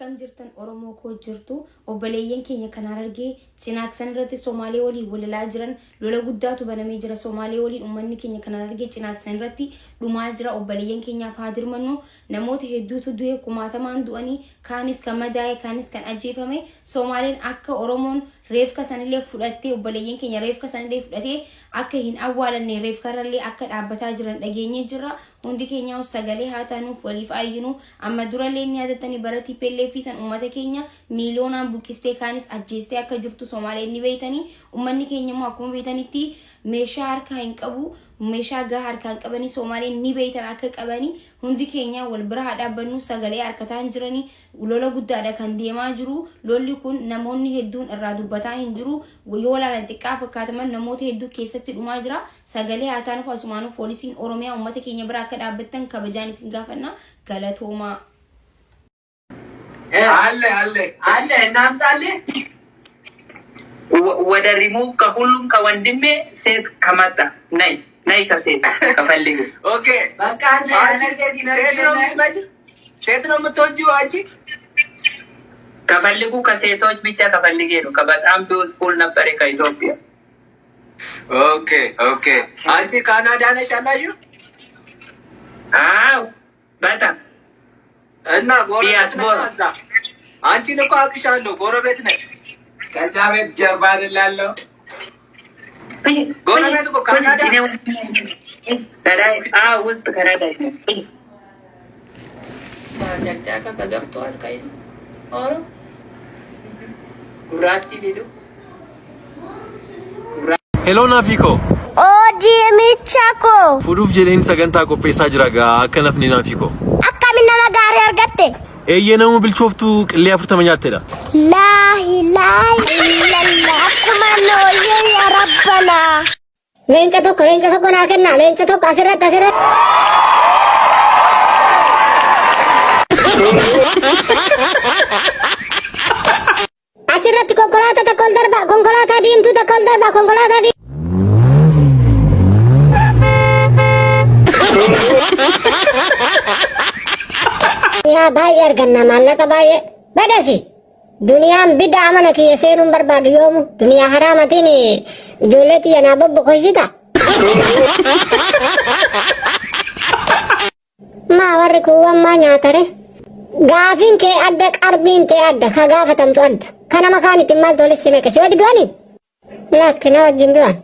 akkam jirtan Oromoo koo jirtu obboleeyyan keenya kan Harargee cinaaksan irratti Somaalee waliin walilaa jiran lola guddaatu banamee jira Somaalee waliin ummanni keenya kan Harargee cinaaksan irratti dhumaa jira obboleeyyan keenyaaf haadirmannu namoota hedduutu du'e kumaatamaan du'anii kaanis kan madaa'e kaanis kan ajjeefame Somaaleen akka Oromoon reefka sanillee fudhattee obboleeyyan keenya reefka sanillee fudhatee akka hin awwaalanne reefkarallee akka dhaabbataa jiran dhageenye jira hundi keenya sagalee haa taanuuf waliif ayyinu amma durallee ni yaadatanii barati pelleefisan ummata keenya miiliyoonaan buqqistee kaanis ajjeestee akka jirtu Somaaleen ni beeytanii ummanni keenya immoo akkuma beeytanitti meeshaa harkaa hin qabu meeshaa gahaa harkaan qabanii Somaaleen ni beeytan akka qabanii hundi keenya wal bira haa dhaabbannu sagalee harkataan jiranii lola guddaadha kan deemaa jiru lolli kun namoonni hedduun irraa dubbataa hin jiru yoo laalan xiqqaa fakkaataman namoota hedduu keessatti dhumaa jira sagalee haa taanuuf asumaanuu poolisiin Oromiyaa ummata keenya bira akka dhaabbattan kabajaan isin gaafanna galatoomaa alle namtalle wada remove ka hullum ka wandime set kamata nay ka set ka falligu okay baka ante set no mtoji waji ka falligu ka setoj bicha ka falligeru ka batam beautiful nabare ka Ethiopia okay anchi Canada ነሽ ያላችሁ bata እና ጎረቤት ነው አዛ አንቺን እኮ አቅሻለሁ ጎረቤት ነኝ ከዛ ቤት ጀርባ አይደላለሁ ጎረቤት እኮ ካናዳ ተዳይ ውስጥ ከረዳ ጃጃካ ከገብቷል ካይ ኦሮ ጉራቲ ቤቱ Hello Nafiko. Odi michako. Fuduuf jedheen sagantaa qopheessaa jira gaa akka nafni Nafiko. Akkamiin nama gaarii argatte? Eeyyee nama bilchooftu qillee 40 nyaattedha. Laa ilaaha illallah akkuma nooyyee yaa rabbana. Leenca tokko naa kenna leenca tokko asirratti. Asirratti konkolaataa tokko ol darba konkolaataa diimtuu tokko ol darba konkolaataa diimtuu. Yaa baay'ee arganna maallaqa baay'ee badasi duniyaan bidda amana kiyya seenuun barbaadu yoomu duniyaa haraamatiin ijoollee xiyya naa bobbokoshita. Maa warri kuuwwan maa nyaatare gaafiin kee adda qarbiin tee adda ka gaafatamtu adda kana makaanitti maal tolisi meeqasi wajji du'anii lakkina wajjin du'an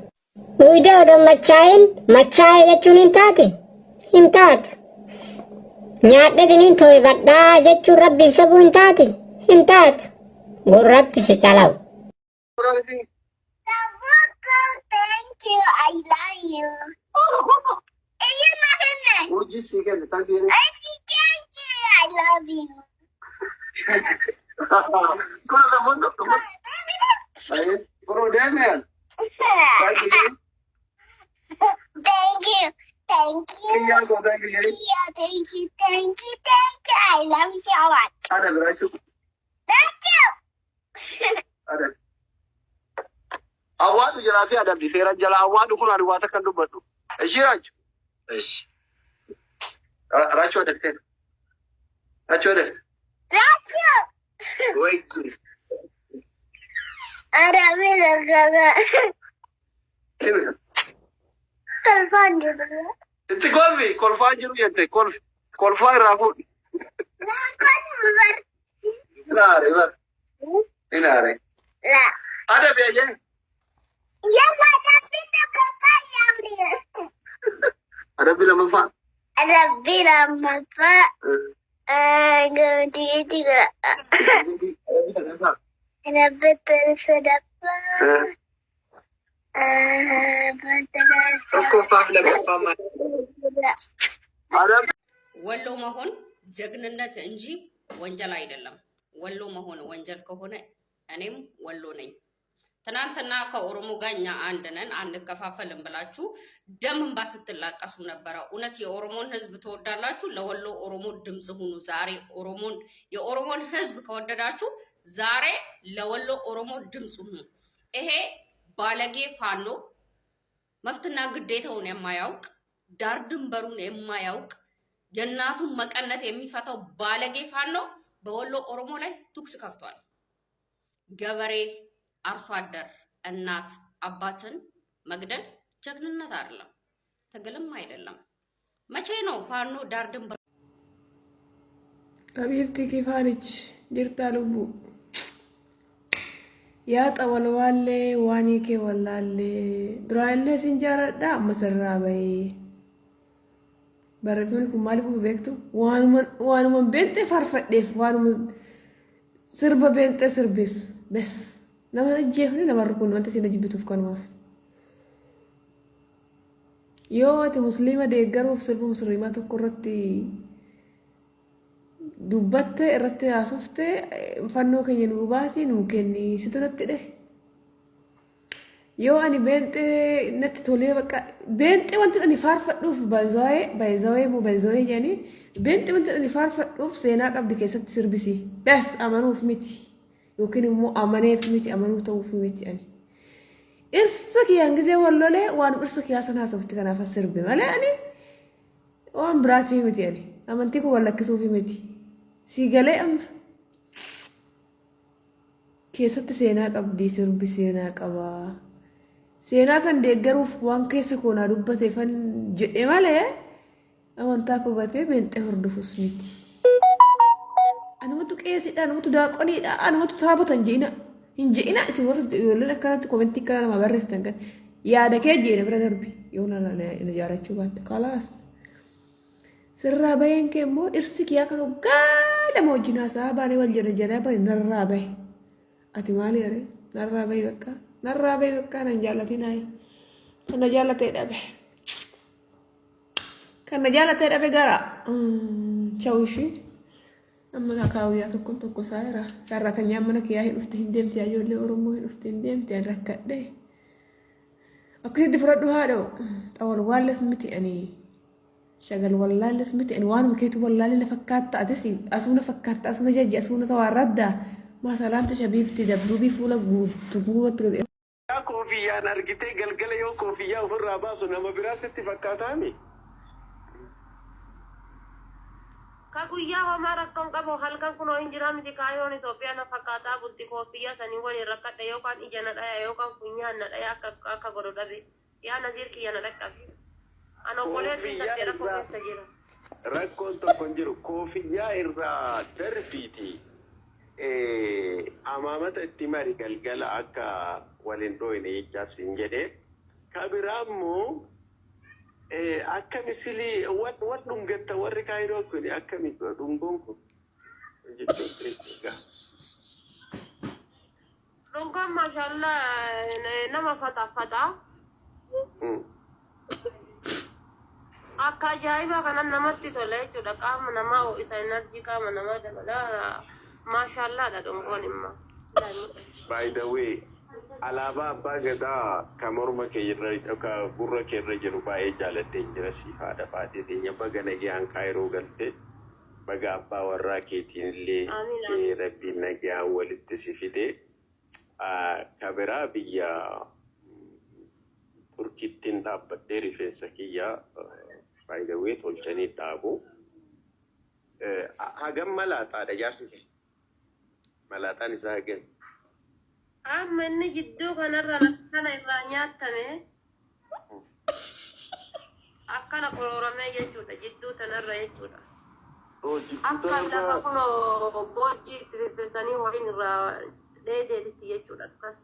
duwidee odoon machaa'ee jechuun hin taatu nyaadhetiniin too'i badhaa jechuun rabbiin sobuu hin taatu gurratti si calawu. Thank you, I love you. You know urji sigen thank you I love you. Kuro da mundo ay kuro demen Thank you. Thank you. ya go thank you Yeah, thank you. I love you so much. ada berachu Thank you. ada awadu jarati ada di fera jala awadu kun ari wata kan dubatu shiraju እሺ rachu ada ten rachu ada Rachu. ወይ Ada bila gaga. kinu Telepon dulu. inti kolfi kolfa jiru yente kolfa rafu Lakukan ber. inare Lah. ada biaya Ya mana pintu kakak yang dia. ada bila manfa Ada bilang apa? Kemudian juga ada betul sedapat. እኮ ፋፍ ለመፋማ ada ወሎ መሆን ጀግንነት እንጂ ወንጀል አይደለም። ወሎ መሆን ወንጀል ከሆነ እኔም ወሎ ነኝ። ትናንትና ከኦሮሞ ጋር እኛ አንድ ነን አንከፋፈልም ብላችሁ ደም እንባ ስትላቀሱ ነበረ። እውነት የኦሮሞን ህዝብ ተወዳላችሁ? ለወሎ ኦሮሞ ድምጽ ሁኑ። ዛሬ የኦሮሞን ህዝብ ከወደዳችሁ ዛሬ ለወሎ ኦሮሞ ድምጽ ሁኑ። ይሄ ባለጌ ፋኖ መፍትና ግዴታውን የማያውቅ ዳር ድንበሩን የማያውቅ የእናቱን መቀነት የሚፈታው ባለጌ ፋኖ በወሎ ኦሮሞ ላይ ቱክስ ከፍቷል። ገበሬ፣ አርሶ አደር፣ እናት አባትን መግደል ጀግንነት አይደለም፣ ትግልም አይደለም። መቼ ነው ፋኖ ዳር ድንበር حبيبتي كيفانك جرت لبو يا طول والله وانيكي والله اللي درايلة سنجارة دا مسرابي بعرفونكم مالكم بيكتو وانو من بنت فرفت ديف وانو من سربة بنت سربيف بس نما نجيفني نما ركون وانت سينجبتو في كنواف يوت مسلمة ديقروا في سربة مسلمات وقرتي دبته إرتي عصفته فنو كي ينوباسي ممكن ستة ده يو أني بنت نت تولي بقى بنت وانت أني فارفة دوف بايزوي مو بايزوي يعني بنت وانت أني فارفة دوف سيناك أبدي كيسة تسربسي بس أمانو في ميتي يمكن مو أمانة في ميتي أمانو تو في ميتي يعني إرسك يانجزي والله لا وأنا إرسك يا سنة صفتي كنا فسر بما لا يعني وأنا براتي ميتي يعني أمانتيكو ولا كسو في ميتي سيجالي أم كيسة سيناك أبدي سربي سيناك أبا سينا سندقروف وان كيسة كونا ربته فن جئ ماله أمان تاكو بته بنت هردفو سميتي أنا ما تكيسي أنا ما تداقني أنا ما تتابط إنجينا إسي ورد يقولنا كانت كومنتي كنا ما برستن كان يا دكي جينا برادربي يونا لا نجارة شوبات خلاص سرّا بين كمو إرسك يا كانوا قاعدة موجنا ساباني والجنة بين نرّابي أتمالي أري نرّابي بكا نجالتي ناي نجالتي دابه كان نجالتي دابه غرا شوشي أما كاويا تكون سايرة سارة تنيامنا كياهي نفتين ديمتي أجولي أرموهي نفتين ديمتي أنركت دي أكيد فرادو هادو أول والس متي أني شغل والله اللي سمعت انوان مكيتو والله اللي فكرت اتسي اسونا فكرت اسونا جاجي اسونا توارد ما سلامت شبيبتي دبلوبي فولا بود تقول يا كوفيا نرجتي قلقل يو كوفيا وفي الراباس انما براستي فكاتامي كاكويا وما ركم كبو هلكن كنو انجرام دي كايون اثيوبيا نفكاتا بودي كوفيا سني ولي ركت يو كان اجنا يو كان كنيا ندا كا غدو دبي يا نذير كي ندا أنا أقولها سنتيرا كوفي سجيرا. ركون تكونجرو كوفي يا إرا تربيتي أمامة التماري قلقل أكا ولندويني جاب سنجده كابرامو أكا مثلي وات لونجتا وركايرو كوني أكا ميكو لونجونكو لونجون ما شاء الله نما فتا akka ajaa'iba kanan namatti tola jechuudha qaama namaa ho'isa enerjii qaama namaa dabala maashaallaadha dhongoon imma by the way alaabaa abbaa gadaa ka morma kee irra ka gurra kee irra jiru baay'ee jaaladhee jira siifaadha faatee teenya baga nagayaan kaayiroo galte baga abbaa warraa keetiin illee rabbiin nagayaan walitti si fide ka biraa biyya turkittiin dhaabbadhee rifeensa kiyyaa by the way tolchanii dhaabu hagam malaaxaadha jaarsi kee malaaxaan isaa hagam amma inni jidduu kanarra kana irraa nyaatame akkana qorooramee jechuudha jidduu tanarra jechuudha akka lafa kunoo boojjii itti firfirsanii waliin irraa dheedeetitti jechuudha akkas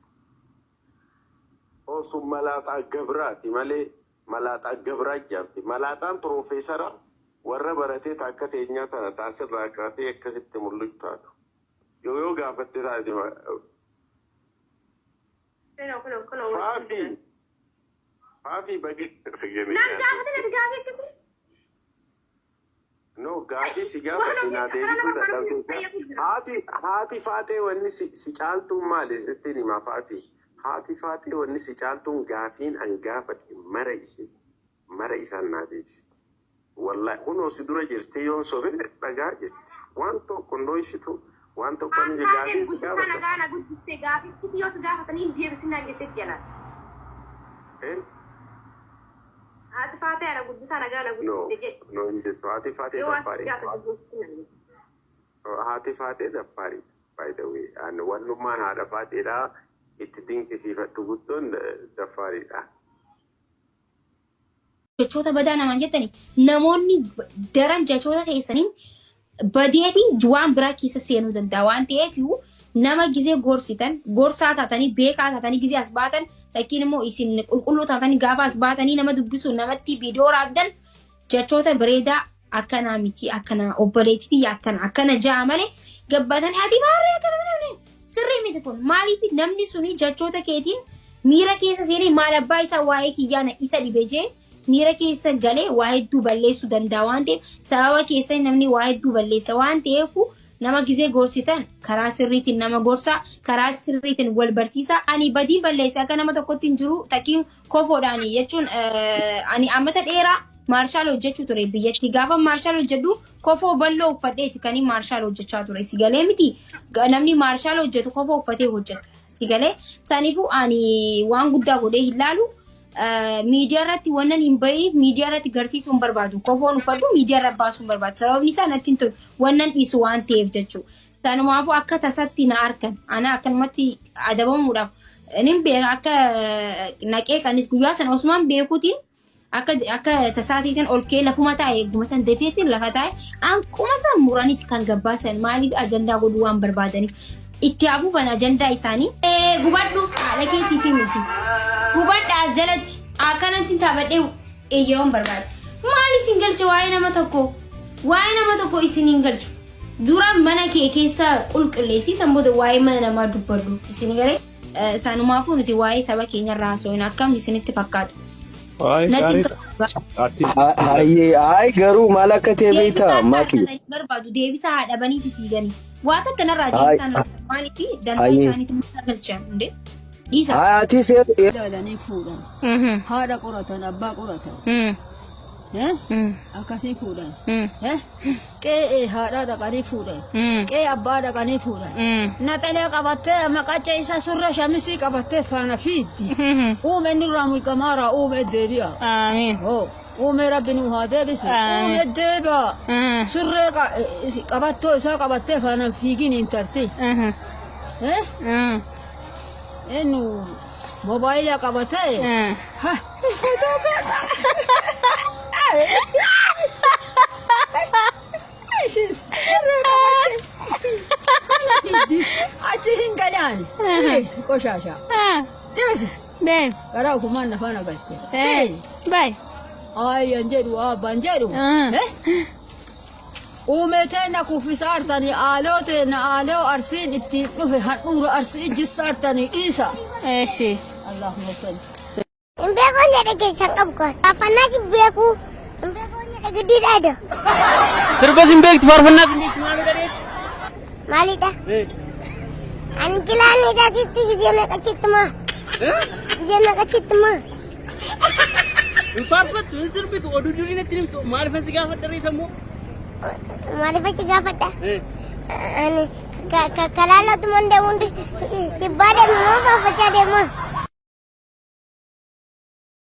sun malaaxaa gabraati malee malaaxaa gabraa jaabti malaaxaan piroofeesara warra baratee akka teenyaa tana taasirraa kaatee akkasitti mul'atu taatu yoo gaafatte taate faafi bagi no gaafi si gaafatte naa deebitu haati faatee wanni si caaltuun maali ittiin himaa faafi haati faatee wanni si caaltuun gaafiin hangaafatte mara isaan naa deebiste wallahi kunoo si dura jirti yoo sobe dhagaa jirti waan tokko nooysitu waan tokko ni gaafiin si gaafatte nagaa guddiste gaafi isi yoo si gaafatanii deebisinaa jettee jala haati faatee ana guddisaa nagaa guddiste jedhe no injettu haati faatee taphaadhe haati faatee daffaari by the way wannummaan haadha faateedha itti dinqisiifadhu guddoon daffaariidha. Jechoota badaa namaan jettanii namoonni daran jechoota keessaniin badeetiin waan biraa keessa seenuu danda'a waan ta'eef nama gizee gorsitan gorsaa taatanii beekaa taatanii gizee as baatan lakkiin immoo isin qulqulluu taatanii gaafa as baatanii nama dubbisu namatti viidiyoo raabdan jechoota bareedaa akkana miti akkana obboleettii akkana ja'a malee gabbatanii ati maarree akkana sirrii miti kun maaliif namni suni jechoota keetiin miira keessa seenee maal abbaa isaa waa'ee kiyyaana isa dhibee jee miira keessa galee waa hedduu balleessuu danda'a waan ta'eef sababa keessa namni waa hedduu balleessa waan ta'eef nama gizee gorsitan karaa sirriitiin nama gorsaa karaa sirriitiin wal barsiisaa ani badii balleessa akka nama tokkotti hin jiru takkiin kofoodhaani jechuun ani ammata dheeraa maarshaal hojjechuu ture biyyatti gaafa maarshaal hojjedhu kofoo bal'oo uffadheeti kan maarshaal hojjechaa ture sigalee miti namni maarshaal hojjetu kofoo uffatee hojjeta sigalee saniifuu ani waan guddaa godhee hin laalu miidiyaa irratti wannan hin bahi miidiyaa irratti garsiisuun barbaadu kofoon uffadhu miidiyaa irra baasuun barbaadu sababni isaa natti hin tolu wannan dhiisu waan ta'eef jechuudha sanumaafuu akka tasatti na arkan ana akkanumatti adabamuudhaaf nin beeka akka naqee kanis guyyaa sana osumaan beekuutiin akka tasaatiitiin ol kee lafuma taa'e eeguma san defeetiin lafa taa'e anquma san muraniiti kan gabbaasan maaliif ajandaa godhuu waan barbaadaniif itti afuufan ajandaa isaanii gubadhu haala keetii fi miti gubadhaa jalatti akkanatti taphadhee eeyyawan barbaada maal isin galche waa'ee nama tokko isin hin galchu dura mana kee keessa qulqulleessii sanbooda waa'ee mana namaa dubbadhu isin garee sanumaafuu nuti waa'ee saba keenya irraa haasa'uun akkam isinitti fakkaata. Ay garuu maal akka ta'e beektaa maaki. Barbaadu deebisa haadhabaniiti fiiganii. Waa takka narraa deebisaan maaliif dantaa isaaniitti murtaa galchan hundee. Ati seetu. Dadanii fuudhan. Haadha qoratan abbaa qoratan. Akkasii fuudhan. Qe'ee haadha dhaqanii fuudhan. Qe'ee abbaa dhaqanii fuudhan. Naxalee qabattee maqacha isa surra shamisii qabattee faana fiiddi. Uume inni irraa mulqamaaraa uume deebi'a. Amiin. Uume rabbi nuu haa deebisu. Uume deebi'a. Surree qabattoo isaa qabattee faana fiigin hin tarti. Enu mobaayila qabatee. Achi hin galaan. Qoshasha. Deebise. Karaa ukumaan nafaan agatte. Ay anjedhu abbaan jedhu. Uumetee na kuffisaartanii aaloote na aaloo arsiin ittiin dhufe handhuura arsii jissaartanii dhiisa. Eeshi. Allahumma salli. Hin beekoon jedhe keessan qabu kan. Faarfannaas hin beeku. Hin beekoon jedhe giddiidhaadha. Sirbas hin beektu faarfannaas hin beektu maaloo dhabeetu. Maalidha? Ani kilaanidha sitti gizee meeqachitti maa? Gizee meeqachitti maa? Hin faarfattu hin sirbitu oduu durii natti himtu maaliif si gaafadha reessammoo? Maaliif si gaafadha? Ani kalaalatu mandee hundi sibbaa deemu moo faarfachaa deemaa?